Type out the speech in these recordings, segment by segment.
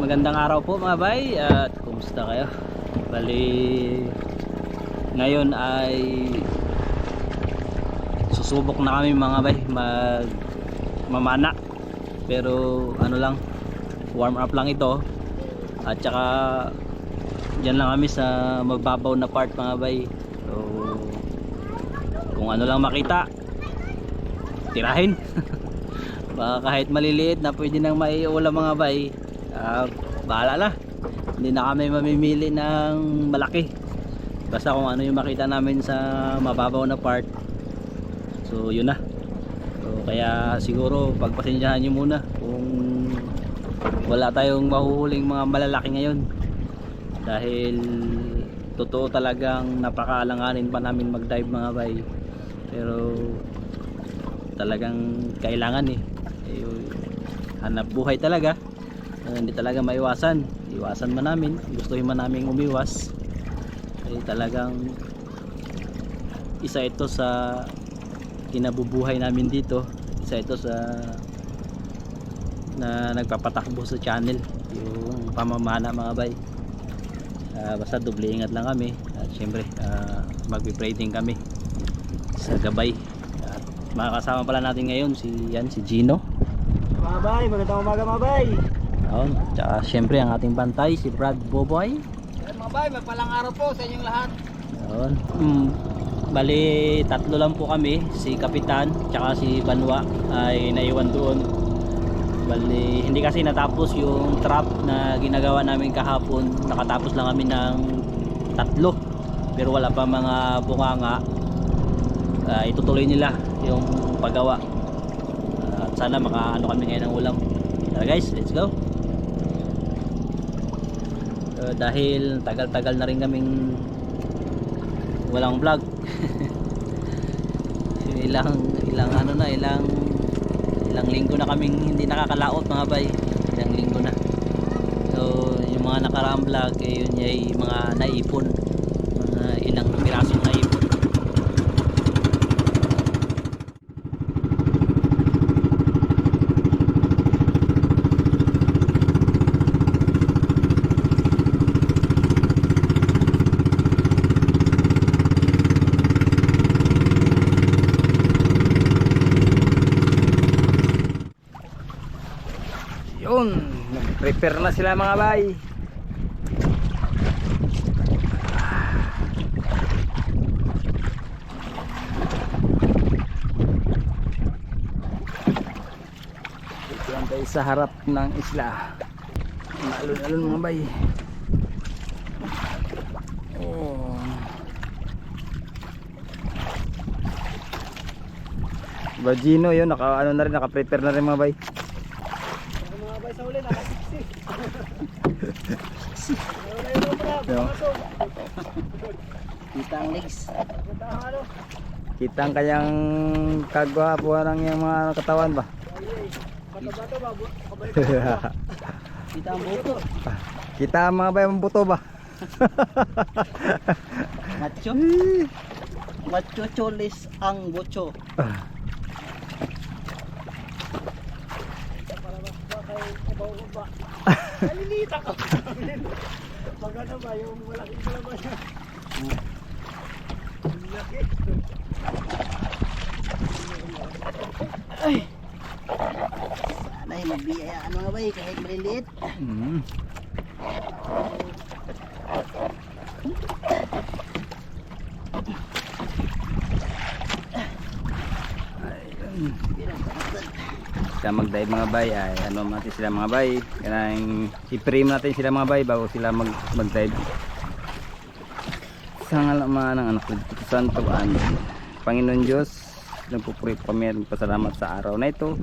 magandang araw po mga bay, at kumusta kayo? Bali ngayon ay susubok na kami mga bay mamana, pero ano lang, warm up lang ito. At saka dyan lang kami sa mababaw na part mga bay. So kung ano lang makita, tirahin. Baka kahit maliliit na pwede nang maiulam mga bay, bahala na. Hindi na kami mamimili ng malaki, basta kung ano yung makita namin sa mababaw na part. So yun na. So kaya siguro pagpasensyahan nyo muna kung wala tayong mahuhuling mga malalaki ngayon, dahil totoo talagang napakaalanganin pa namin mag dive mga bay. Pero talagang kailangan hanap buhay talaga. Hindi talaga maiwasan, iwasan man namin, gustuhin man namin umiwas, talagang isa ito sa kinabubuhay namin dito. Isa ito sa na nagpapatakbo sa channel, yung pamamana mga bay. Basta doble ingat lang kami, at syempre magpi-pray din kami sa gabay. At makakasama pala natin ngayon si Gino Mga bay, magandang umaga mga bay. Tsaka syempre ang ating bantay si Brad Boboy. Yan mga bay, magpalang araw po sa inyong lahat. Bali tatlo lang po kami, si Kapitan tsaka si Banwa ay naiwan doon. Bali hindi kasi natapos yung trap na ginagawa namin kahapon. Nakatapos lang kami ng 3, pero wala pa mga bunganga. Itutuloy nila yung paggawa. At sana makaano kami ngayon ng ulam. Tara guys, let's go. Dahil tagal-tagal na rin kaming walang vlog. ilang linggo na kaming hindi nakakalaot mga bay. Ilang linggo na. So yung mga nakaraang vlog yun ay mga naipon, mga ilang pirasong naipon. Yun, prepare na sila mga bay. Ito lang tayo sa harap ng isla. Alon-alon mga bay. Gino yun, naka-prepare na rin mga bay. Mga bay sa uli, naka-60. Kita ang legs. Kita ang kanyang kagwapuan ng yung mga katawan ba? Kita ang buto. Kita ang mga bay ang buto ba? Macho cholis ang bocho. Nalilita ka. Maganda ba yung malaking palaban niya? Laki. Ay, sana ay magbiyayaan mga bay kahit maliliit. Sa mag-dive mga bay ay ano natin sila mga bay, kailangan i-frame natin sila mga bay bago sila mag-dive. Sa ngalaman ng anak ko Santo Panginoon Diyos, nagpupuri po kami, nagpasalamat sa araw na ito.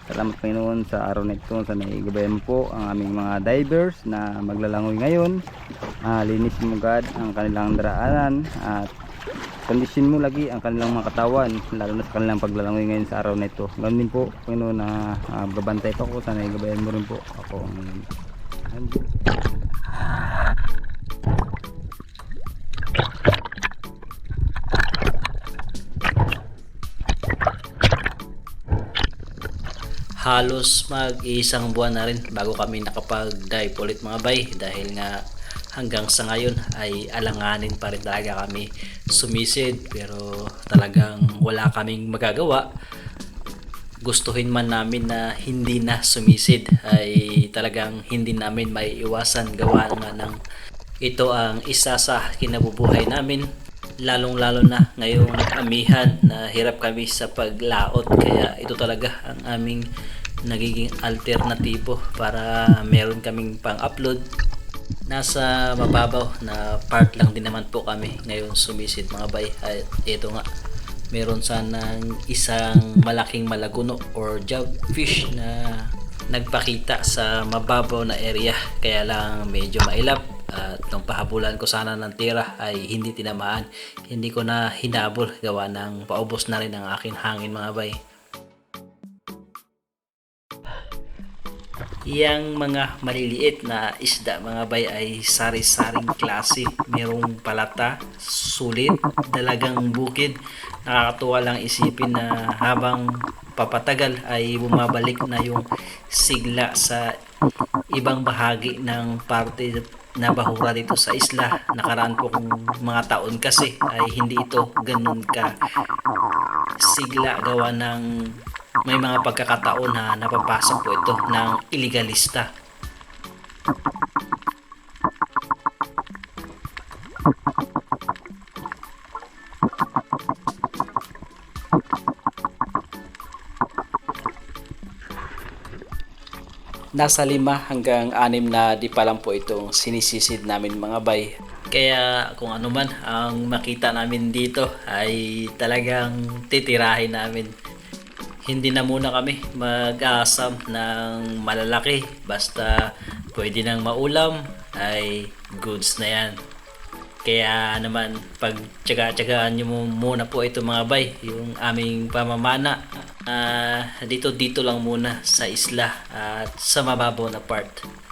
Salamat Panginoon sa araw na ito. Sana igabayan mo po ang aming mga divers na maglalangoy ngayon. Linis mo God ang kanilang daraanan at kondisyon mo lagi ang kanilang mga katawan, lalo na sa kanilang paglalangoy ngayon sa araw na ito. Ganoon din po Panginoon na gabantay pa ko. Sana igabayan mo rin po ako. Halos mag-isang buwan na rin bago kami nakapag-dive ulit mga bay, dahil nga hanggang sa ngayon ay alanganin pa rin talaga kami sumisid, pero talagang wala kaming magagawa. Gustuhin man namin na hindi na sumisid ay talagang hindi namin maiiwasan, gawa nga ng ito ang isa sa kinabubuhay namin, lalong lalo na ngayong amihan na hirap kami sa paglaot, kaya ito talaga ang aming nagiging alternatibo para meron kaming pang-upload. Nasa mababaw na part lang din naman po kami ngayon sumisid mga bay, at ito nga meron sanang isang malaking malaguno or jobfish na nagpakita sa mababaw na area, kaya lang medyo mailap, at nung pahabulan ko sana ng tira ay hindi tinamaan. Hindi ko na hinabol gawa ng paubos na rin ang aking hangin mga bay. Yang mga maliliit na isda mga bay ay sari-saring klase. Merong palata, sulit, dalagang bukid. Nakakatuwa lang isipin na habang papatagal ay bumabalik na yung sigla sa ibang bahagi ng parte na bahura dito sa isla. Nakaraan po kong mga taon kasi ay hindi ito ganun ka sigla, gawa ng may mga pagkakataon na napapasok po ito ng illegalista. Nasa 5 hanggang 6 na di pa lang po itong sinisisid namin mga bay. Kaya kung ano man ang makita namin dito ay talagang titirahin namin. Hindi na muna kami mag-asam ng malalaki, basta pwede nang maulam ay goods na yan. Kaya naman pag tsaga-tsagaan nyo muna po ito mga bay, yung aming pamamana dito lang muna sa isla at sa mababaw na part.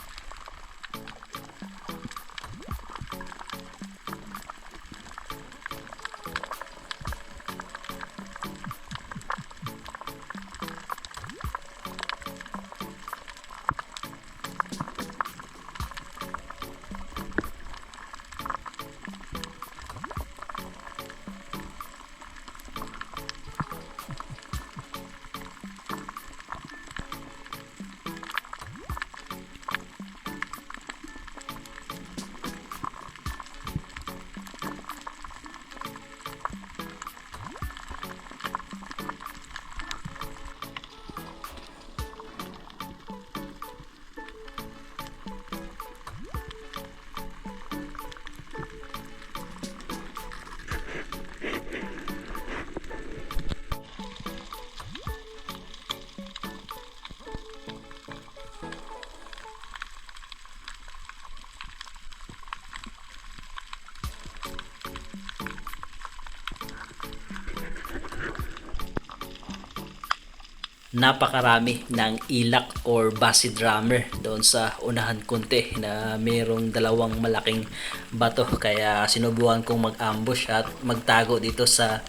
Napakarami ng ilak or basi drummer doon sa unahan konti na mayroong dalawang malaking bato, kaya sinubukan kong mag-ambush at magtago dito sa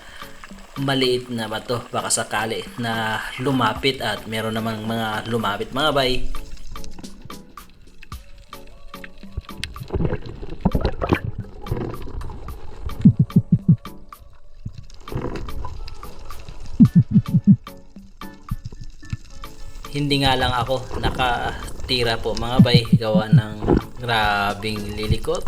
maliit na bato, baka sakali na lumapit, at meron namang mga lumapit mga bay. Hindi nga lang ako nakatira po mga bay, gawa ng grabing lilikot.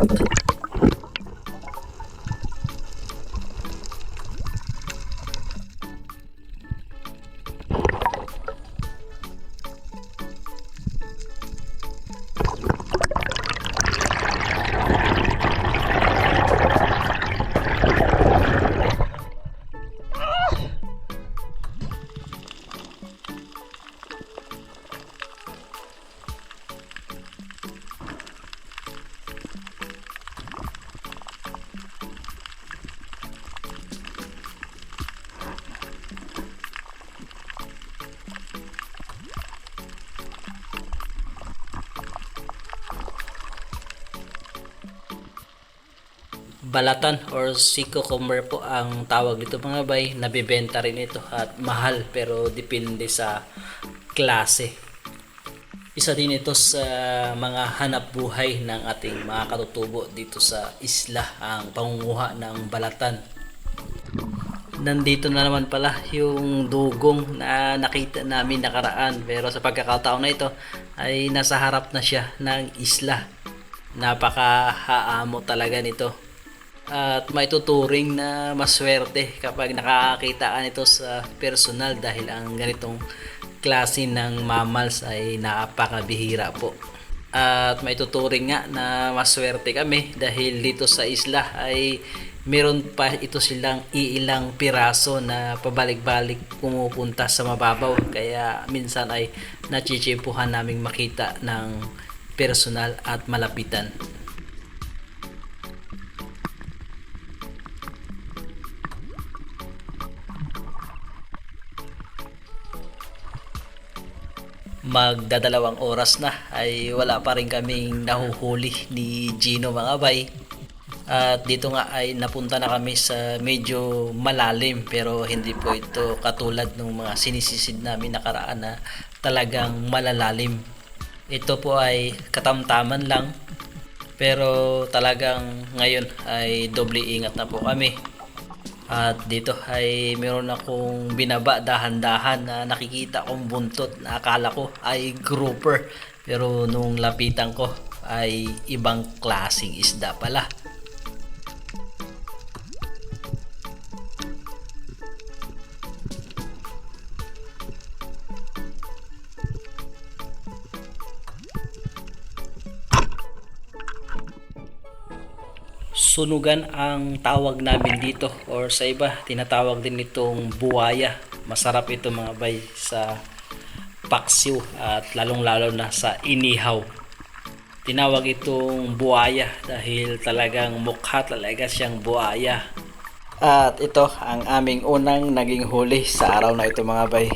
Balatan or sea cucumber po ang tawag dito mga bay. Nabibenta rin ito at mahal, pero depende sa klase. Isa din ito sa mga hanap buhay ng ating mga katutubo dito sa isla, ang pangunguha ng balatan. Nandito na naman pala yung dugong na nakita namin nakaraan, pero sa pagkakataon na ito ay nasa harap na siya ng isla. Napakahaamo talaga nito at maituturing na maswerte kapag nakakakita ka nito sa personal, dahil ang ganitong klase ng mammals ay napakabihira po. At maituturing nga na maswerte kami dahil dito sa isla ay meron pa ito silang iilang piraso na pabalik-balik pumupunta sa mababaw, kaya minsan ay nachichimpuhan naming makita ng personal at malapitan. Magdadalawang oras na ay wala pa rin kaming nahuhuli ni Gino mga bay. At dito nga ay napunta na kami sa medyo malalim, pero hindi po ito katulad ng mga sinisisid namin nakaraan na talagang malalalim. Ito po ay katamtaman lang, pero talagang ngayon ay doble ingat na po kami. At dito ay meron akong binaba dahan-dahan na nakikita kong buntot na akala ko ay grouper, pero nung lapitan ko ay ibang klaseng isda pala. Sunugan ang tawag namin dito, or sa iba tinatawag din itong buwaya. Masarap ito mga bay sa paksiw at lalong lalo na sa inihaw. Tinawag itong buwaya dahil talagang mukha talaga siyang buwaya. At ito ang aming unang naging huli sa araw na ito mga bay.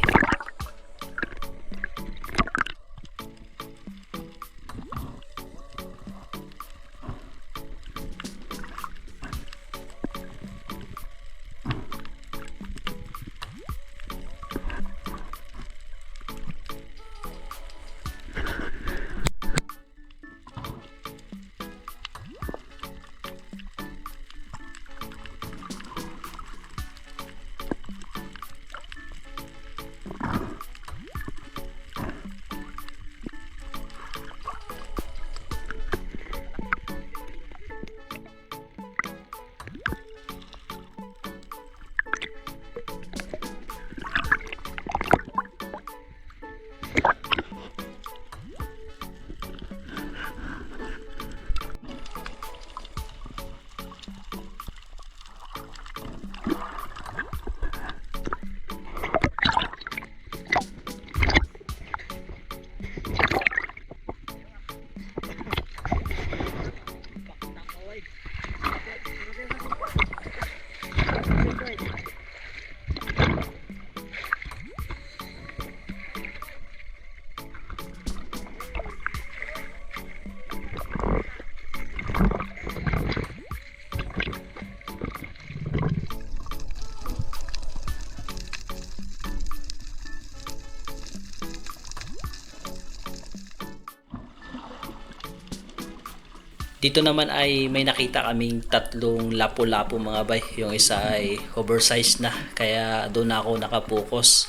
Dito naman ay may nakita kaming tatlong lapu-lapu mga bay. Yung isa ay oversized na, kaya doon ako nakapokus.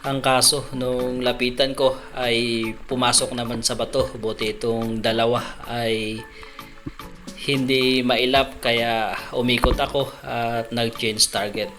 Ang kaso nung lapitan ko ay pumasok naman sa bato. Buti itong dalawa ay hindi mailap, kaya umikot ako at nag-change target.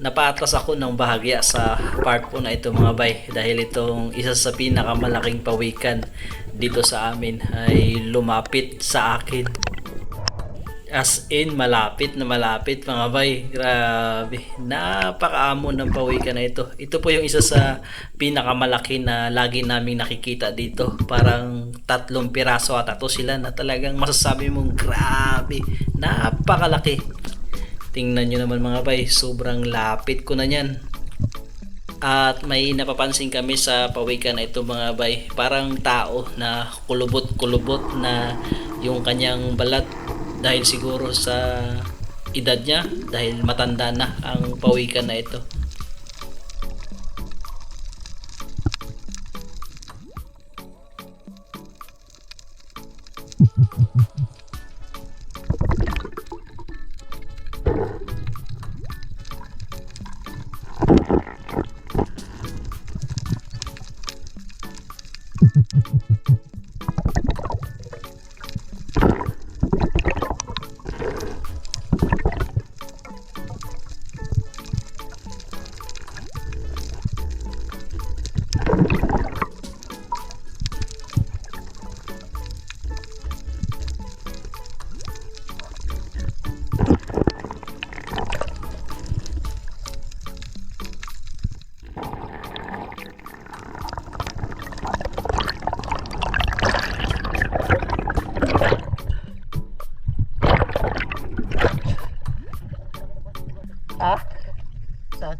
Napaatras ako ng bahagya sa part po na ito mga bay dahil itong isa sa pinakamalaking pawikan dito sa amin ay lumapit sa akin. As in malapit na malapit mga bay. Grabe, napakaamon ng pawikan na ito. Ito po yung isa sa pinakamalaki na lagi naming nakikita dito. Parang 3 piraso ata to sila na talagang masasabi mong grabe, napakalaki. Tingnan nyo naman mga bay, sobrang lapit ko na yan. At may napapansin kami sa pawikan na ito mga bay, parang tao na kulubot-kulubot na yung kanyang balat dahil siguro sa edad niya, dahil matanda na ang pawikan na ito. Ah? Saan?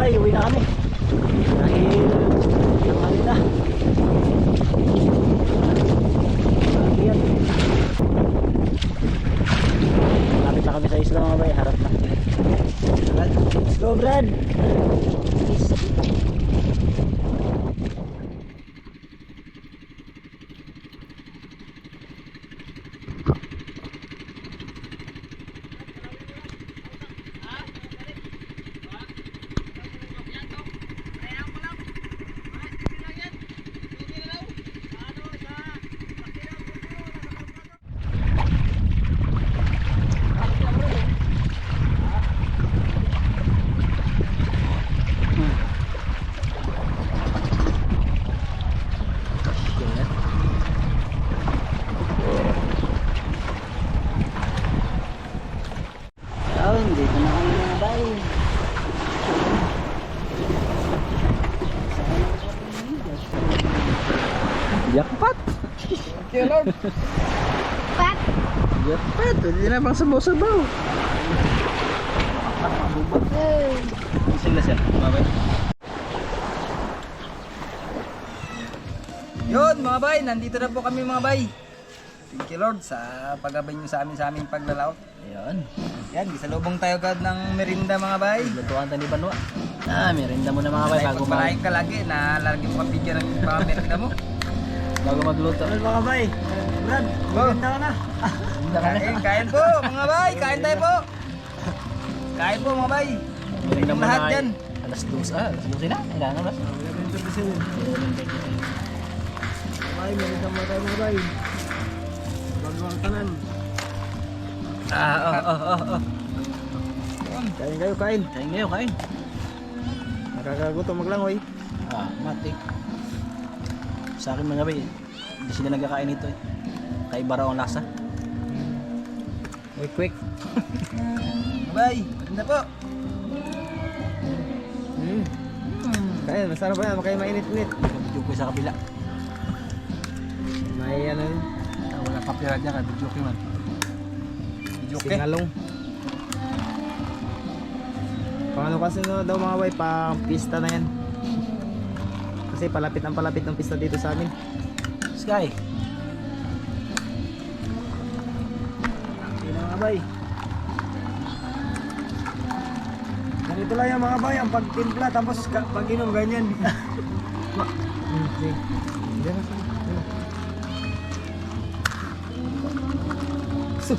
bay, uwi na kami. Dahil yung kami na. Grabe yan. Lapit na kami sa isla mga bay, harap na. Let's go Brad. Dito na kami mga bay. Jackpot! Pat! Jackpot! Hindi na pang sabaw-sabaw. Sila siya, mga bay. Yun mga bay, nandito na po kami mga bay. Thank you Lord sa paggabay nyo sa aming paglalaot. Ayun. Yan, gisalubong tayo agad ng merinda mga bay. Lutuan tayo ni Banwa. Merinda mo na mga bay bago Pagpalain ka lagi na lagi mo kapigyan ng mga merinda mo. bago magluto. Mga bay, Brad, maganda ka na. Kain po mga bay, kain tayo po. Kain po mga bay. Merinda mo Lahat na yan. alas 2 na. Ilan oras? Bay, maganda mo tayo mga bay. Bagawang tanan. Kain kayo, kain. Kain ngayon, kain. Nakakagutom maglangoy. Matik. Sa akin mga bay, hindi sila nagkakain ito eh. Kaiba raw ang lasa. Quick. Bay, ganda po. Kain, masarap ba yan? Makaya mainit-init. Video ko sa kabila. May ano yun? Wala copyright niya ka, video ko man. Singalong. Pang ano kasi no, daw mga bay, pang pista na yan. Kasi palapit ng pista dito sa amin. Sky. Hindi na mga bay. Ganito lang yung mga bay, ang pagtimpla tapos pag-inom ganyan. Su.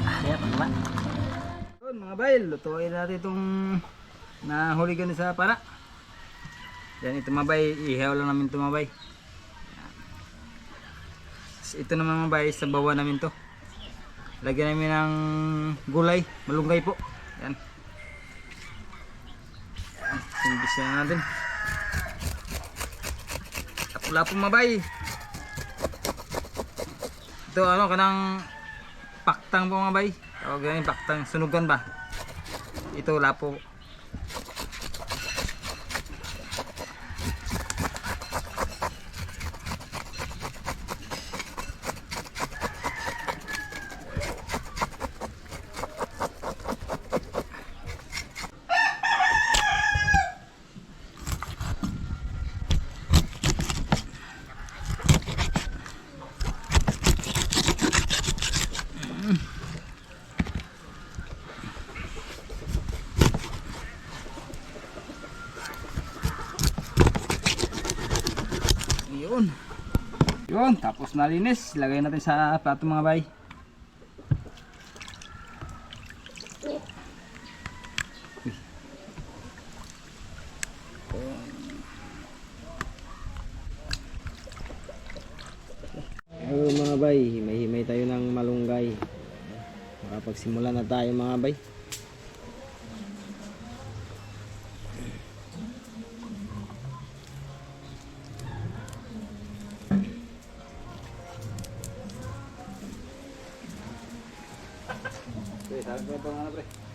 Kaya pala. Yun mga bay, lutuin natin itong nahuli ganun sa para. Yan ito mga bay, ihaw lang namin ito mga bay. Ito naman mga bay, sa bawa namin to. Lagyan namin ng gulay, malunggay po. Yan. Simbis na natin. Kapula po mga bay. Ito ano, kanang paktang po mga bay. Tawag yan, paktang sunugan ba? Ito lapo. Yun, tapos nalinis. Lagay natin sa plato mga bay. Ayun mga bay, himay-himay tayo ng malunggay. Makapagsimula na tayo mga bay.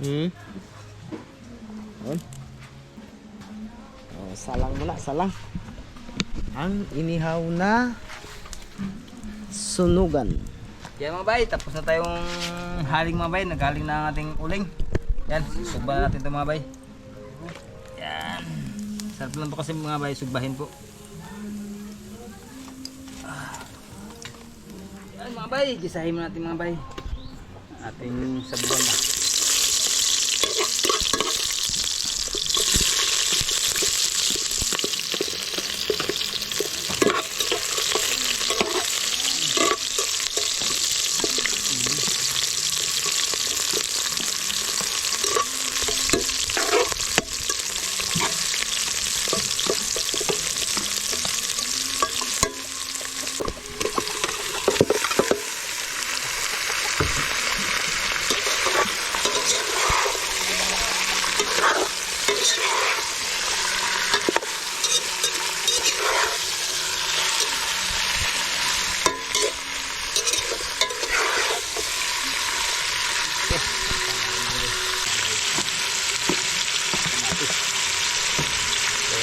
Yun. Salang muna, salang. Ang inihaw na Sunugan. Yan mga bay, tapos na tayong haling mga bay. Naghaling na ang ating uling. Yan, sugba na natin ito mga bay. Yan. Sarap lang ito kasi mga bay, sugbahin po. Yan mga bay, gisahin mo natin mga bay. Ating sabuan na.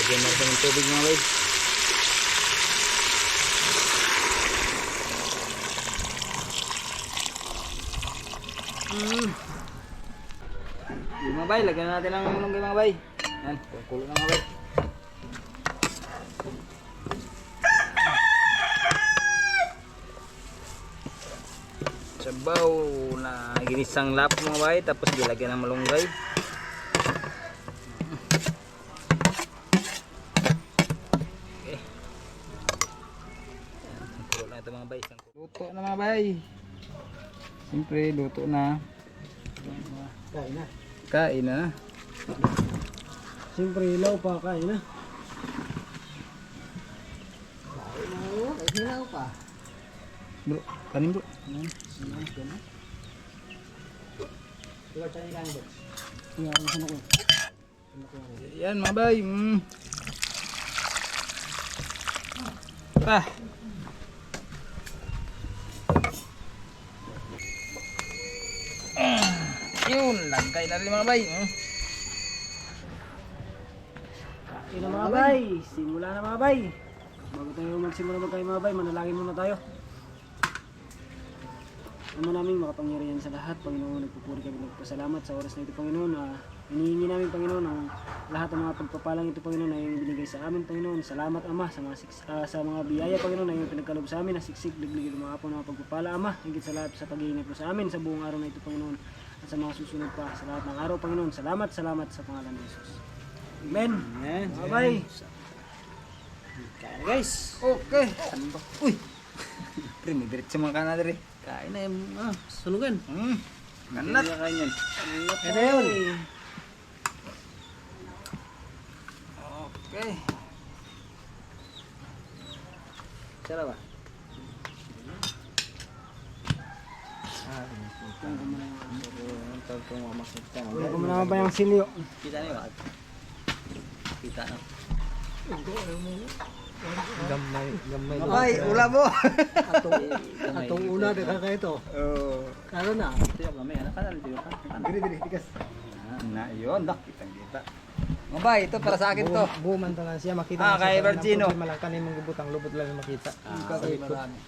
Lagyan natin ng tubig mga bay. Yung mga bay, lagyan natin ng malunggay mga bay. Yan, kulo na mga bay. Sabaw na ginisang lap mga bay, tapos dilagyan ng malunggay. Luto na mga bay. Siyempre luto na. Kain na. Kain na. Siyempre ilaw pa, kain na. Ilaw pa. Bro, kanin bro. Yan mga bay. Ah. Yun, lagay na rin mga bay. Kain na mga bay. Simula na mga bay. Bago tayo magsimula magkain mga bay, manalangin muna tayo. Ama namin makapangyarihan sa lahat, Panginoon, nagpupuri kami nagpasalamat sa oras na ito, Panginoon. Hinihingi namin, Panginoon, ang lahat ng mga pagpapalang ito, Panginoon, na iyong binigay sa amin, Panginoon. Salamat, Ama, sa mga biyaya, Panginoon, na iyong pinagkaloob sa amin, na siksik, liglig, lumaka po ng mga pagpapala, Ama. Higit sa lahat sa pag-iingat mo sa amin sa buong araw na ito, Panginoon, at sa mga susunod pa, sa lahat ng araw, Panginoon. Salamat sa pangalan ni Jesus. Amen. Amen. Bye-bye. Kaya guys. Okay. Uy. Pre, may diretso mga kanan rin. Kain na yung sunugan. Ganat. Ito yun. Okay. Sarap ba? Wala ko muna ba yung silyo? Kita na yun. Kita na. Gamay. Ay, ula mo. Atong una, deka ka ito. Karo na. Ito yung gamay. Ano ka na rin? Diri, tigas. Na yun. Kitang kita. Mabay, ito para sa akin to. Buman to na siya, makita Ah, kay Virgino. Malangkan yung gubutang lubot lang yung makita. Marami.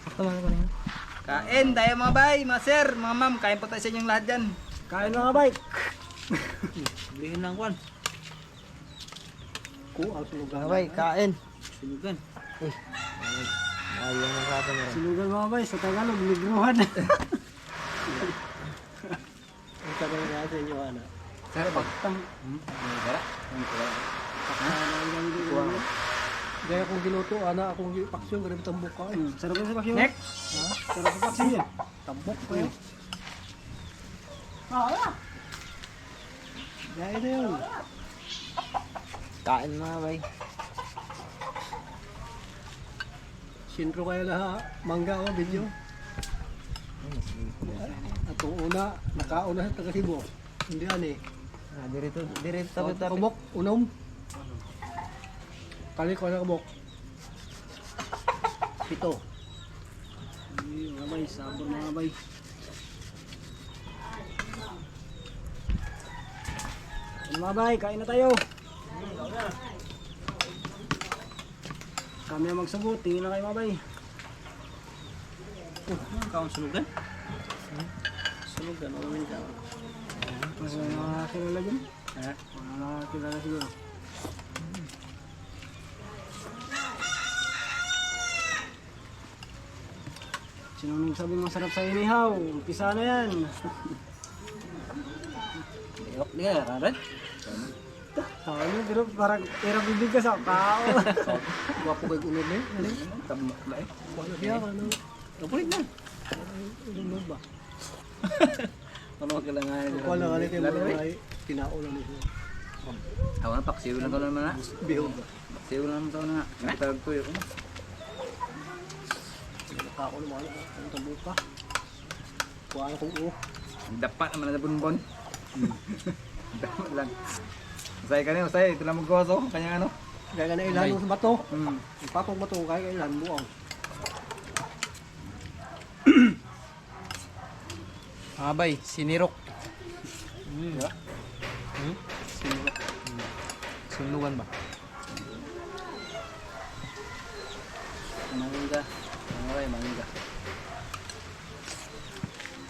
Sakto man ko na yun. Kain tayo mga bay, mga sir, mga ma'am. Kain po tayo sa inyong lahat dyan. Kain mga bay. Bilihin lang kwan. Mga bay, kain. Sinugan. Ayaw ng kata mo. Sinugan mga bay, sa Tagalog, ligruhan. Ang tagal nga sa inyo, ano? Sarap pagtang. Sarap. Kaya kung giluto, ana, akong paksyon, ganun tambok ka. Sarap na sa paksyon. Next! Sarap sa paksyon yan. Tambok ko yun. Wala! Gaya na yun. Kain mga bay. Sintro kayo na mangga o video. Atong una, nakauna sa Tagasibo. Hindi ani. Dirito tabi tabi. Kumok, unom. Kali ko na kumok. Pito. Mga bay, sabor mga bay. Mga bay, kain na tayo. Kami ang magsagot, tingin na kayo mga bay. Kaon sunugan. Sunugan, umin ka. Mas nakakilala dyan. Nakakilala siguro. Sino nang sabing masarap sa inihaw? Umpisa na yan. Di ka karan? Tawa niyo, pero parang hirap bibig ka sa kao. Gwapo kay ulod ni. Ano? Tama ba eh? Wala diya ka, no? Kapulit na. Ano ba? Ano ka lang nga. Wala ka rin kayo ay pinaulan nito. Awan paksiw lang ko naman na. Bihog ba? Paksiw lang ko na. Nagtag ko yun. Kako naman, ang tabo pa. Kuha na kong Dapat naman na bunbon. Dapat lang. Usay ka niyo, usay. Ito lang magkawas oh. Kanyang ano. Kaya na ilan sa bato. Hmm. Ipatong bato, kaya ilan buang. Abay, sinirok. Diba? Sinirok. Sunugan ba? Mangga. Mangga, mangga.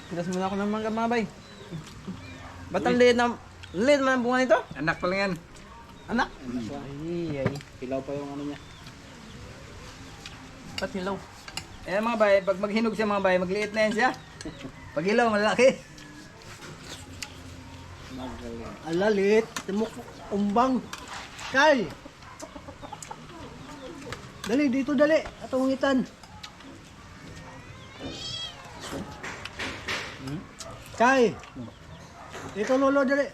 Tiras muna ako ng mangga, mga bay. Ba't ang liit man ang bunga nito? Anak pa lang yan. Anak? Ay, ay. Hilaw pa yung ano niya. Ba't hilaw? Eh mga bay, pag maghinog siya mga bay, magliit na yan siya. Pag ilaw, malaki. Alalit, timok umbang. Kay! Dali, dito dali. Atong ngitan. Kay! Dito lolo dali.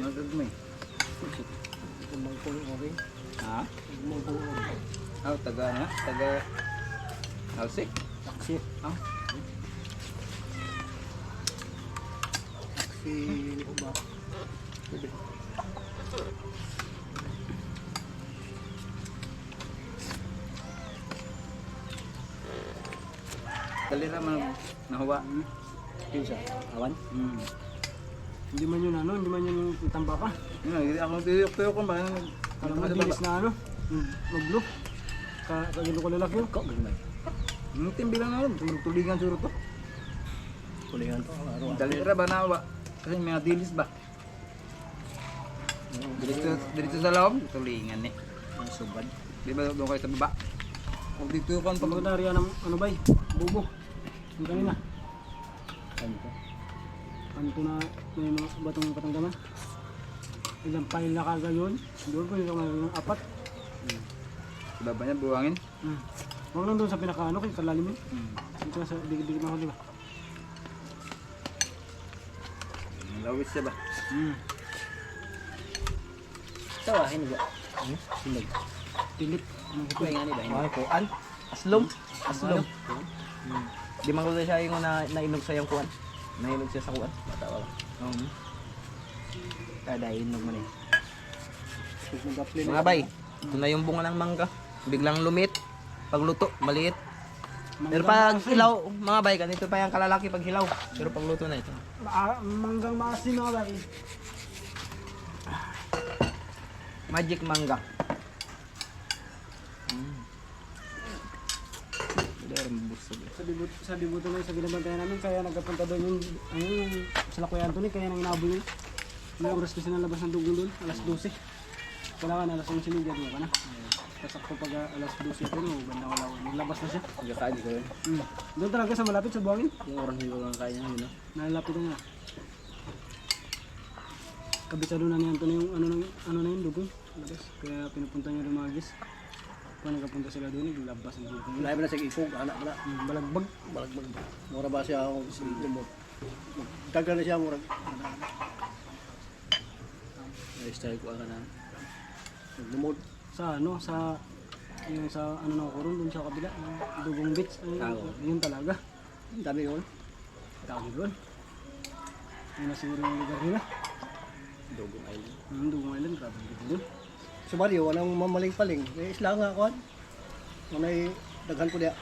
Magagmay. Umbang ko yung okay. Ha? Umbang ko yung okay. Oh, taga na? Taga... Alsik? Taksi. Ah. Taksi ko ba? Dali naman nahuwa. Pinsa. Awan? Hmm. Hindi man yun ano, hindi man yun yung tamba pa. Yun, ako tuyok-tuyok ko ba? Alam mo, dilis na ano, maglo. Kagilo ko lalaki yun. Kok, gagmay. Timbi lang na rin. Tulingan suro to. Kulihan to, araw. Dali ra ba nahuwa? Kasi may mga dilis ba? Dito sa loob, tulingan eh. Ang subad. Di ba doon kayo sa baba? Huwag dito kan pag... Pagkatariya ng ano ba bubo. Yung kanina. Ano to? Ano ko na may mga batong patanggaman. Ilang pile na kagad yun. Doon ko yung apat. Sa baba niya, buwangin. Huwag lang doon sa pinakaano, kay kalalim yun. Dito na sa digit-digit na ako, di ba? Lawis siya ba? Tawahin ba? Hinog. Tilit. Ito yung ano ba? Ano kuan? Aslom? Aslom. Di man ko siya yung nainog sa yung kuan. Nainog siya sa kuan. Matawa. Kada inog man eh. Mga bay, ito na yung bunga ng mangga. Biglang lumit. Pagluto, maliit. Pero pag hilaw, mga bay, ganito pa yung kalalaki pag hilaw. Pero pag luto na ito. Manggang maasin mga ba? Magic mangga. Sa dibuto na sa binabantayan namin, kaya nagkapunta doon yung, yung sa Lakoy Anthony, kaya nang inabo yun. May oras kasi nalabas ng dugong doon, alas 12. Wala ka na, alas 11 media doon ka na. Kasakto pag alas 12 ito, no, banda wala ko. Naglabas na siya. Pagkakain ko yun. Doon talaga sa malapit sa buhangin. Yung oras nyo lang kaya niya, yun. Nalapit na. Kabisado na ni Anthony yung ano na yung dugong. Labas. Kaya pinupunta niya rin mga gis. Kung nagkapunta sila doon, naglabas ng dugong. Wala ba na sa ikog, anak na. Balagbag. Balagbag. Mura ba siya ako sa lumot. Dagan na siya, mura. Style ko ka na. Lumot. Sa ano, sa yung sa ano na ako ron, doon sa kabila, yung dugong beach, Tao. yun talaga. Ang dami yun. Tawag doon. Yung nasuro yung lugar nila. Dugong Island. Dugong Island, grabe dito dun. Sa Mario, walang mamaling-paling. Eh, isla nga, kuhan. Manay, daghan ko diya.